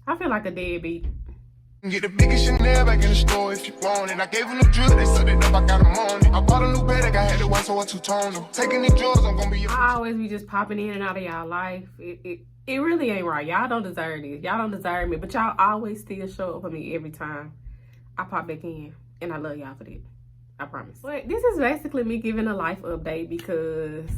I feel like a deadbeat. Get the biggest Chanel back in the store if you want it. I gave them the drill, they sucked it up, I got them on it. I bought a new bed, I had it white, so I two-toned them. Taking these drugs, I'm gonna be your... I always be just popping in and out of y'all life. It really ain't right. Y'all don't deserve this. Y'all don't deserve me. But y'all always still show up for me every time I pop back in. And I love y'all for that. I promise. But this is basically me giving a life update because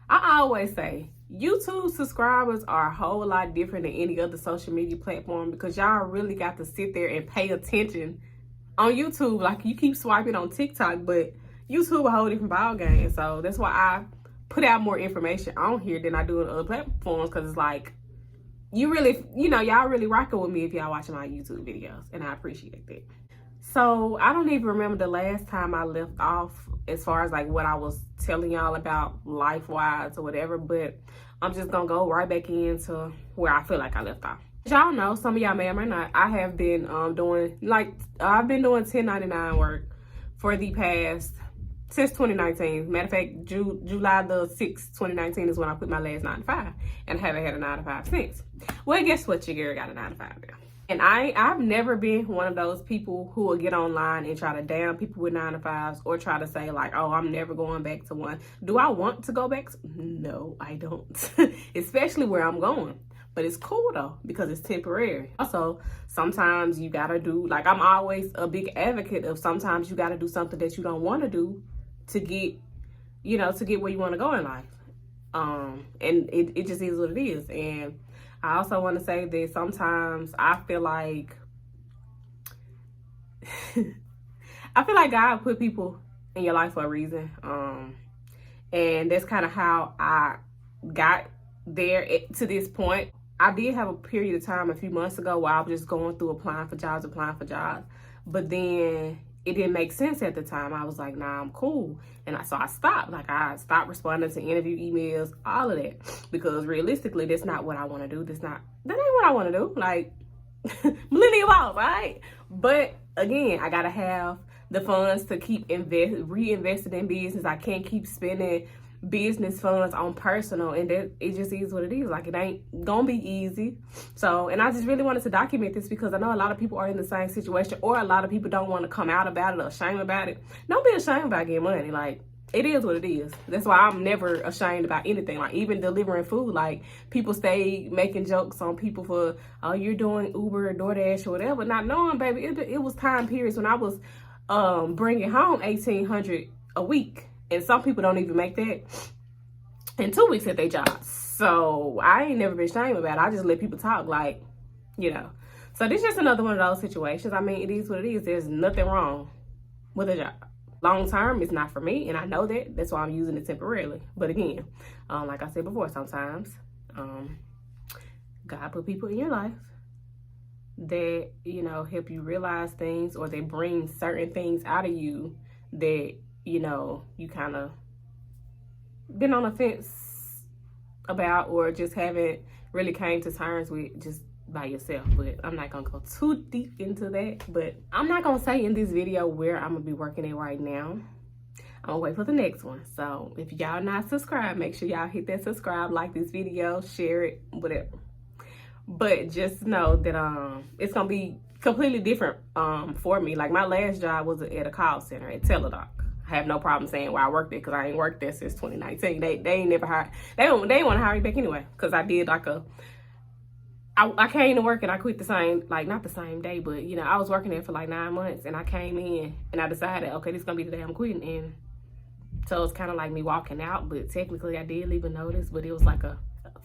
I always say YouTube subscribers are a whole lot different than any other social media platform because y'all really got to sit there and pay attention on YouTube. Like you keep swiping on TikTok, but YouTube a whole different ball game. So that's why I put out more information on here than I do on other platforms because it's like you really, y'all really rocking with me if y'all watching my YouTube videos, and I appreciate that. So I don't even remember the last time I left off as far as like what I was telling y'all about life-wise or whatever, but I'm just gonna go right back into where I feel like I left off. Y'all know, some of y'all may or may not, I have been doing 1099 work for the past, since 2019. Matter of fact, July the 6th, 2019 is when I quit my last 9 to 5, and I haven't had a 9 to 5 since. Well, guess what? Your girl got a 9 to 5 now. And I've never been one of those people who will get online and try to damn people with 9 to 5s or try to say like, oh, I'm never going back to one. Do I want to go back? No, I don't. Especially where I'm going. But it's cool though, because it's temporary. Also, sometimes you gotta do, like I'm always a big advocate of sometimes you gotta do something that you don't want to do to get, to get where you want to go in life. And it just is what it is. And I also want to say that sometimes I feel like God put people in your life for a reason. And that's kind of how I got there to this point. I did have a period of time a few months ago where I was just going through applying for jobs. But then it didn't make sense at the time. I was like, nah, I'm cool. And so I stopped. Like I stopped responding to interview emails, all of that. Because realistically, that's not what I want to do. That ain't what I want to do. Like, millennial off, right? But again, I gotta have the funds to keep reinvesting in business. I can't keep spending business funds on personal, and that it just is what it is. Like it ain't gonna be easy. So, and I just really wanted to document this because I know a lot of people are in the same situation, or a lot of people don't want to come out about it or ashamed about it. Don't be ashamed about getting money. Like it is what it is. That's why I'm never ashamed about anything. Like even delivering food, like people stay making jokes on people for, oh, you're doing Uber or DoorDash or whatever, not knowing, baby, it was time periods when I was bringing home $1,800 a week. And some people don't even make that in 2 weeks at their job. So I ain't never been ashamed about it. I just let people talk, like, So this is just another one of those situations. I mean, it is what it is. There's nothing wrong with a job. Long term, it's not for me, and I know that. That's why I'm using it temporarily. But again, like I said before, sometimes God put people in your life that, help you realize things, or they bring certain things out of you that you kind of been on the fence about, or just haven't really came to terms with just by yourself. But I'm not gonna go too deep into that. But I'm not gonna say in this video where I'm gonna be working at right now. I'm gonna wait for the next one. So if y'all not subscribed, make sure y'all hit that subscribe, like this video, share it, whatever. But just know that it's gonna be completely different for me. Like my last job was at a call center at Teladoc. I have no problem saying where I worked there because I ain't worked there since 2019. They ain't never hired. They want to hire me back anyway because I did like I came to work and I quit the same, like not the same day, but I was working there for like 9 months, and I came in and I decided, okay, this is gonna be the day I'm quitting. And so it's kind of like me walking out, but technically I did leave a notice, but it was like a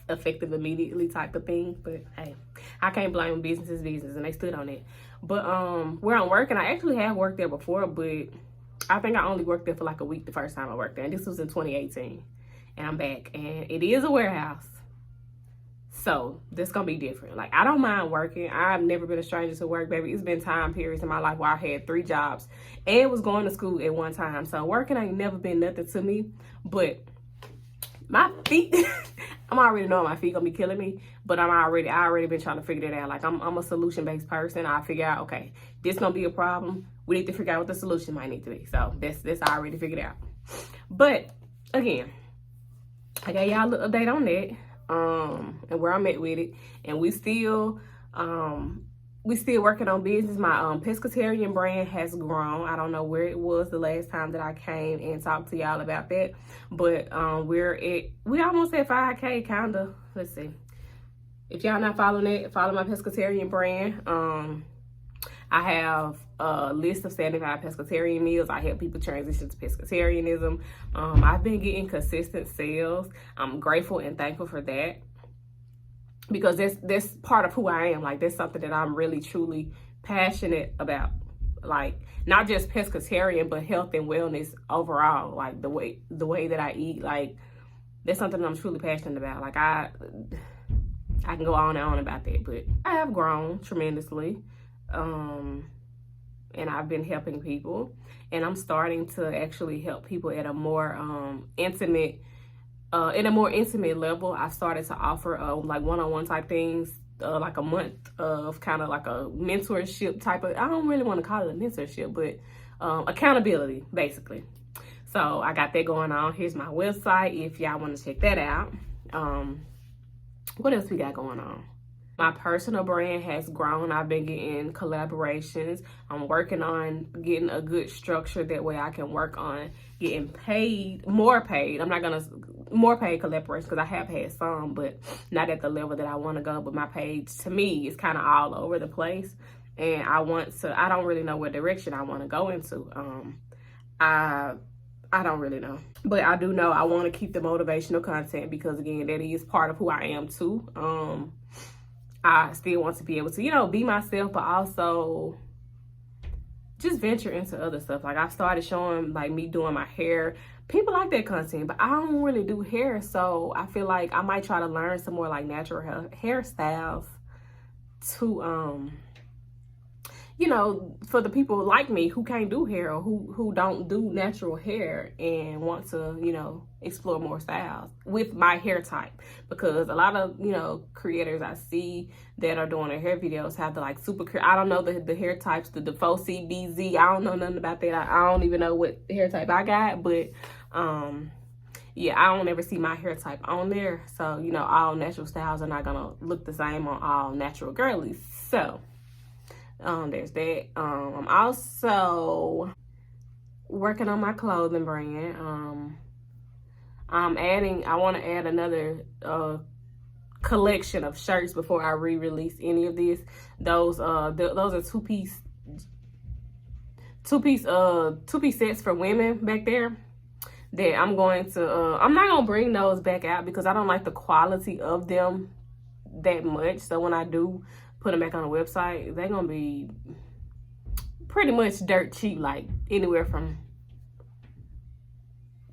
effective immediately type of thing. But hey, I can't blame business is business, and they stood on it. But where I'm working, I actually have worked there before, but I think I only worked there for like a week the first time I worked there. And this was in 2018. And I'm back. And it is a warehouse. So that's going to be different. Like, I don't mind working. I've never been a stranger to work, baby. It's been time periods in my life where I had 3 jobs and was going to school at one time. So working ain't never been nothing to me. But my feet, I'm already knowing my feet going to be killing me. But I already been trying to figure that out. Like, I'm a solution-based person. I figure out, okay, this going to be a problem. We need to figure out what the solution might need to be. So that's already figured out. But again, I got y'all a little update on that, and where I'm at with it. And we still We still working on business. My pescatarian brand has grown. I don't know where it was the last time that I came and talked to y'all about that, but we almost at 5K, kinda. Let's see. If y'all not following it, follow my pescatarian brand. I have a list of 75 pescatarian meals. I help people transition to pescatarianism. I've been getting consistent sales. I'm grateful and thankful for that, because that's part of who I am. Like, that's something that I'm really truly passionate about. Like, not just pescatarian, but health and wellness overall. Like, the way that I eat, like, that's something that I'm truly passionate about. Like, I can go on and on about that, but I have grown tremendously. And I've been helping people, and I'm starting to actually help people at a more intimate level. I've started to offer like one-on-one type things, like a month of kind of like a mentorship type of, I don't really want to call it a mentorship, but accountability, basically. So I got that going on. Here's my website if y'all want to check that out. What else we got going on? My personal brand has grown. I've been getting collaborations. I'm working on getting a good structure. That way I can work on getting paid, more paid. I'm not going to, more paid collaborations, because I have had some, but not at the level that I want to go. But my page, to me, is kind of all over the place. And I don't really know what direction I want to go into. I don't really know. But I do know I want to keep the motivational content, because, again, that is part of who I am, too. I still want to be able to, be myself, but also just venture into other stuff. Like, I've started showing, like, me doing my hair. People like that content, but I don't really do hair. So I feel like I might try to learn some more, like, natural hairstyles to, for the people like me who can't do hair, or who don't do natural hair and want to, explore more styles with my hair type. Because a lot of, creators I see that are doing their hair videos have the, like, I don't know the hair types, the 4CBZ. I don't know nothing about that. I don't even know what hair type I got, but, yeah, I don't ever see my hair type on there. So, all natural styles are not gonna look the same on all natural girlies. So, there's that. I'm also working on my clothing brand. I want to add another collection of shirts before I re-release any of this. Those are two-piece sets for women back there that I'm going to, I'm not going to bring those back out, because I don't like the quality of them that much. So when I do put them back on the website, they're gonna be pretty much dirt cheap, like anywhere from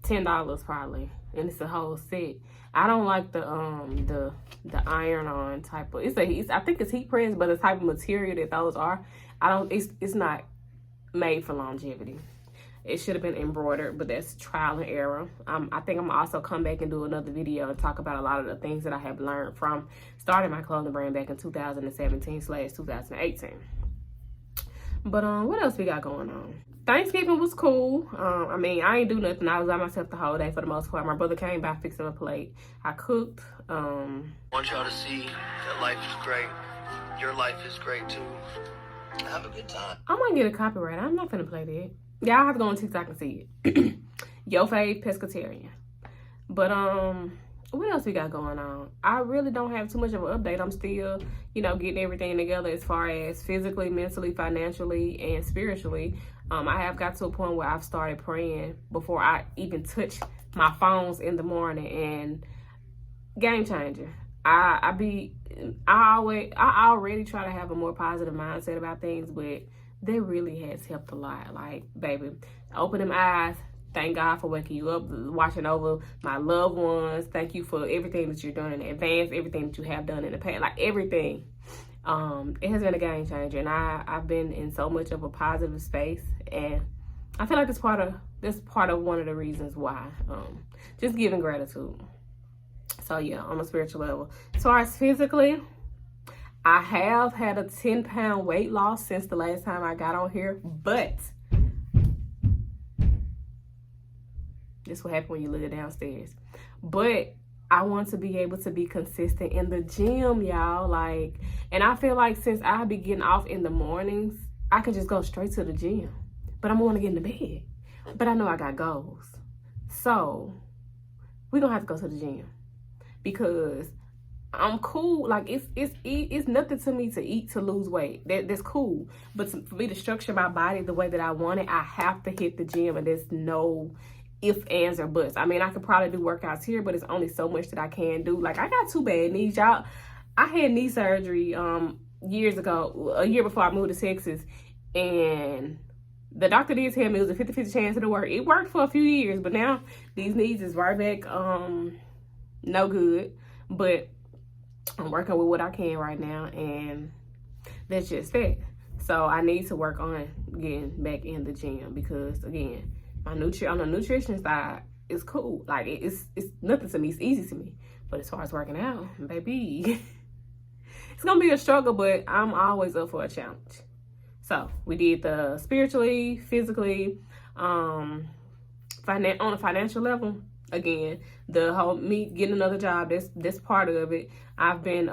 $10 probably, and it's a whole set. I don't like the iron on type of, I think it's heat pressed, but the type of material that those are, it's not made for longevity. It should have been embroidered, but that's trial and error. I think I'm also come back and do another video and talk about a lot of the things that I have learned from starting my clothing brand back in 2017/2018. But what else we got going on? Thanksgiving was cool. I ain't do nothing. I was by myself the whole day for the most part. My brother came by, fixed him a plate. I cooked. I want y'all to see that life is great. Your life is great too. Have a good time. I might get a copyright. I'm not finna play that. Y'all have to go on TikTok and see it. YoFavPescatarian. But what else we got going on? I really don't have too much of an update. I'm still, getting everything together as far as physically, mentally, financially, and spiritually. I have got to a point where I've started praying before I even touch my phones in the morning, and game changer. I already try to have a more positive mindset about things, but that really has helped a lot. Like, baby, open them eyes. Thank God for waking you up, watching over my loved ones. Thank you for everything that you're doing in advance, everything that you have done in the past, like everything. It has been a game changer, and I've been in so much of a positive space, and I feel like that's part of one of the reasons why. Just giving gratitude. So yeah, on a spiritual level. As far as physically, I have had a 10-pound weight loss since the last time I got on here, but this is what happened when you live downstairs. But I want to be able to be consistent in the gym, y'all. Like, and I feel like since I be getting off in the mornings, I can just go straight to the gym. But I'm going to get in the bed. But I know I got goals. So we're going to have to go to the gym because I'm cool. Like, it's nothing to me to eat to lose weight. That's cool. But for me to structure my body the way that I want it, I have to hit the gym, and there's no ifs, ands, or buts. I mean, I could probably do workouts here, but it's only so much that I can do. Like, I got 2 bad knees, y'all. I had knee surgery years ago, a year before I moved to Texas, and the doctor did tell me it was a 50-50 chance it'll work. It worked for a few years, but now these knees is right back no good. But I'm working with what I can right now, and that's just it. So I need to work on getting back in the gym because, again, on the nutrition side, it's cool. Like, it's nothing to me. It's easy to me. But as far as working out, baby, it's going to be a struggle, but I'm always up for a challenge. So we did the spiritually, physically, on a financial level. Again, the whole me getting another job, that's part of it. I've been,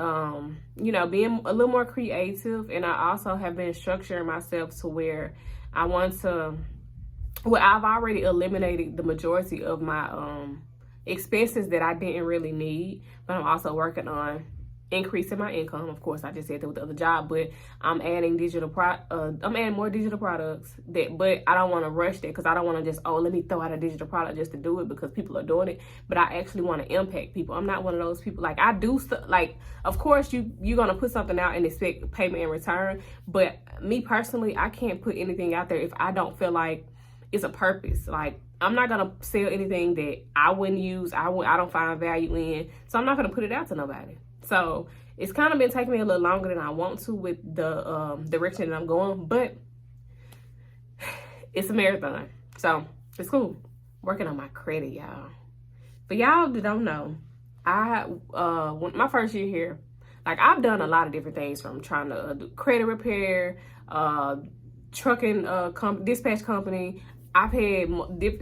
being a little more creative, and I also have been structuring myself to where I want to, I've already eliminated the majority of my expenses that I didn't really need, but I'm also working on increasing my income. Of course, I just said that with the other job, but I'm adding I'm adding more digital products but I don't want to rush that because I don't want to just, let me throw out a digital product just to do it because people are doing it. But I actually want to impact people. I'm not one of those people. Like, I do stuff, like, of course you're going to put something out and expect payment in return. But me personally, I can't put anything out there if I don't feel like it's a purpose. Like, I'm not going to sell anything that I wouldn't use, I don't find value in. So I'm not going to put it out to nobody. So it's kind of been taking me a little longer than I want to with the direction that I'm going, but it's a marathon. So it's cool. Working on my credit, y'all. For y'all that don't know, my first year here, like, I've done a lot of different things, from trying to do credit repair, trucking dispatch company. I've had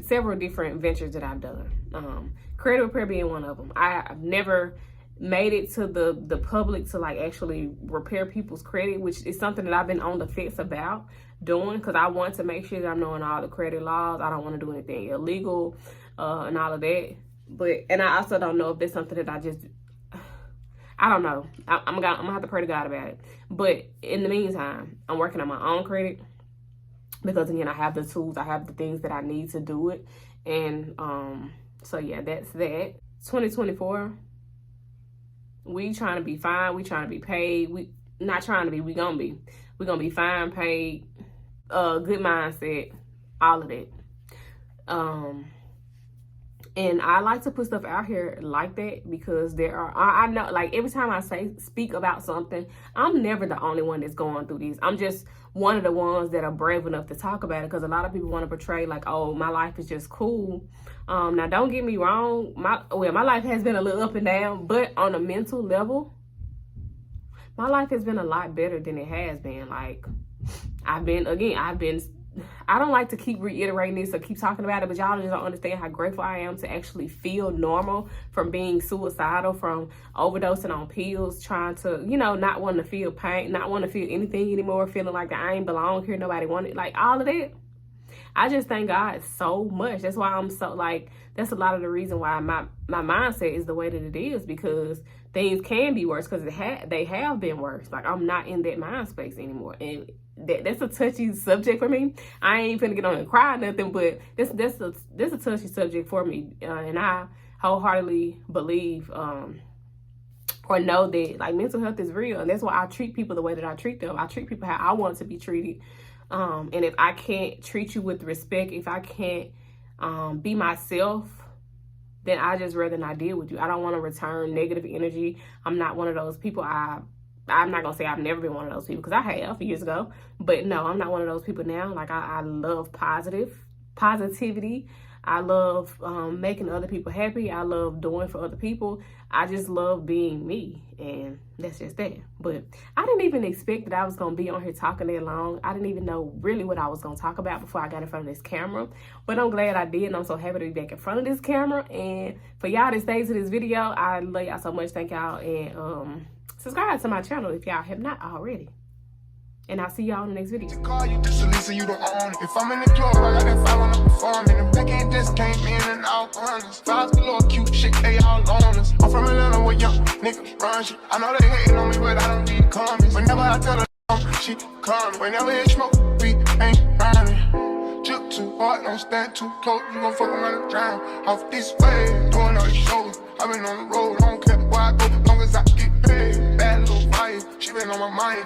several different ventures that I've done. Credit repair being one of them. I've never made it to the public to, like, actually repair people's credit, which is something that I've been on the fence about doing because I want to make sure that I'm knowing all the credit laws. I don't want to do anything illegal and all of that. And I also don't know if there's something that I don't know. I'm gonna have to pray to God about it. But in the meantime, I'm working on my own credit because, again, I have the tools, I have the things that I need to do it. And so yeah, that's that. 2024. We trying to be fine. We trying to be paid. We not trying to be. We gonna be. We gonna be fine, paid, good mindset, all of that. And I like to put stuff out here like that because I know, like, every time I speak about something, I'm never the only one that's going through these. I'm just one of the ones that are brave enough to talk about it because a lot of people want to portray like, oh, my life is just cool. Now, don't get me wrong. My life has been a little up and down, but on a mental level, my life has been a lot better than it has been. Like, I don't like to keep reiterating this or keep talking about it, but y'all just don't understand how grateful I am to actually feel normal from being suicidal, from overdosing on pills, trying to, not wanting to feel pain, not wanting to feel anything anymore, feeling like I ain't belong here, nobody wanted, like, all of that. I just thank God so much. That's why I'm so, like, that's a lot of the reason why my mindset is the way that it is, because things can be worse, because they have been worse. Like, I'm not in that mind space anymore. And that's a touchy subject for me. I ain't finna get on and cry or nothing, but that's a touchy subject for me. And I wholeheartedly believe or know that, like, mental health is real. And that's why I treat people the way that I treat them. I treat people how I want to be treated. And if I can't treat you with respect, if I can't be myself, then I just rather not deal with you. I don't want to return negative energy. I'm not one of those people. I'm not going to say I've never been one of those people, because I have years ago. But no, I'm not one of those people now. Like, I love positivity. I love making other people happy. I love doing for other people. I just love being me, and that's just that. But I didn't even expect that I was going to be on here talking that long. I didn't even know really what I was going to talk about before I got in front of this camera. But I'm glad I did, and I'm so happy to be back in front of this camera. And for y'all that stays to this video, I love y'all so much. Thank y'all, and subscribe to my channel if y'all have not already. And I'll see y'all in the next video. Call you just Lisa, you don't own it. If I'm in the club, I got that 500 performing. And back end just came in and out honest. Vibes below cute shit, they all on us. I'm from Atlanta where young niggas run shit. I know they hating on me, but I don't need comments. Whenever I tell her she coming. Whenever it smoke, we ain't running. Jump too hard, don't stand too close. You gon' fuck around and drown. Off this way, doing all these shows. I've been on the road, I don't care where I go, long as I get paid. Bad little fire, she been on my mind.